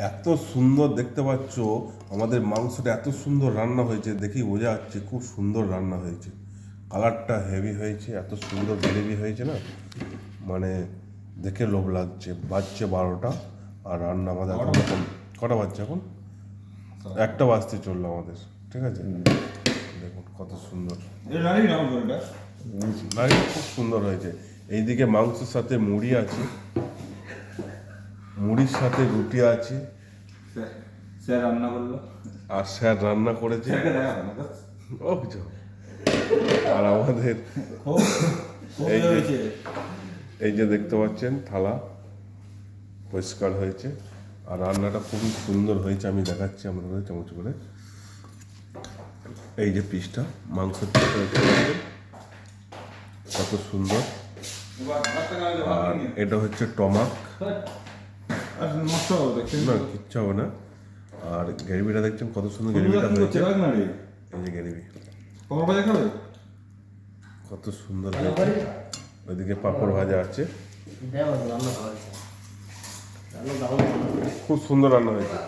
এত সুন্দর দেখতে পাচ্ছ, আমাদের মাংসটা এত সুন্দর রান্না হয়েছে, দেখি বোঝা যাচ্ছে খুব সুন্দর রান্না হয়েছে। কালারটা হেভি হয়েছে, এত সুন্দর গ্রেভি হয়েছে না, মানে দেখে লোভ লাগছে। বাজছে 12টা, আর রান্না আমাদের এখন কটা বাজছে এখন? 1টা বাজতে চললো আমাদের, ঠিক আছে। দেখুন কত সুন্দর নাড়িটা খুব সুন্দর হয়েছে। এইদিকে মাংসের সাথে মুড়ি আছে, মুড়ির সাথে রুটি আছে, স্যার রান্না করলো আর স্যার রান্না করেছে। ও কিছু। আর আমাদের এই যে দেখতে পাচ্ছেন থালা পরিষ্কার হয়েছে, আর রান্নাটা খুবই সুন্দর হয়েছে। আমি দেখাচ্ছি আমাদের চামচ করে। এই যে পিসটা, মাংসের পিসটা দেখতে পাচ্ছেন কত সুন্দর। আর এটা হচ্ছে টমাক, না কিচ্ছু হবে না। আর গ্রেভিটা দেখছেন কত সুন্দর গ্রেভিটা হয়েছে। এই যে গ্রেভি কত সুন্দর হয়েছে। ওইদিকে পাঁপড় ভাজা আছে, খুব সুন্দর রান্না হয়েছে।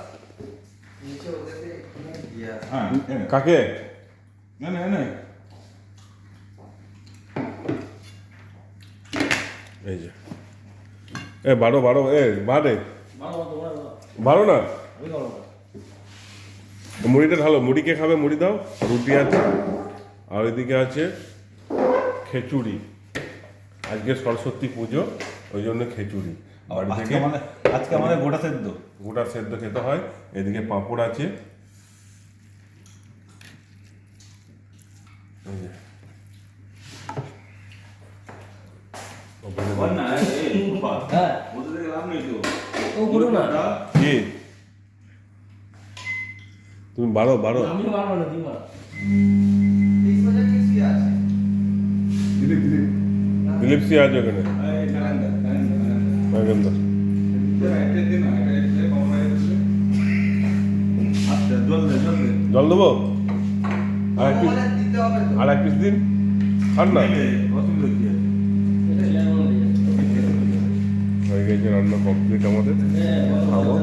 কাকে এই যে বারো না, মুড়িটা ঢালো। মুড়িকে খাবে, মুড়ি দাও। রুটি আছে, আর ওইদিকে আছে খিচুড়ি। আজকে সরস্বতী পুজো, ওই জন্য খিচুড়ি। আজকে আমাদের গোটা সেদ্ধ খেতে হয়। এদিকে পাঁপড় আছে, কি তুমি বারো ফিলিপসি আছে ওখানে। জল দেবো আর এক পিস দিন, খান না। হয়ে গেছে রান্না কমপ্লিট আমাদের, খাবো।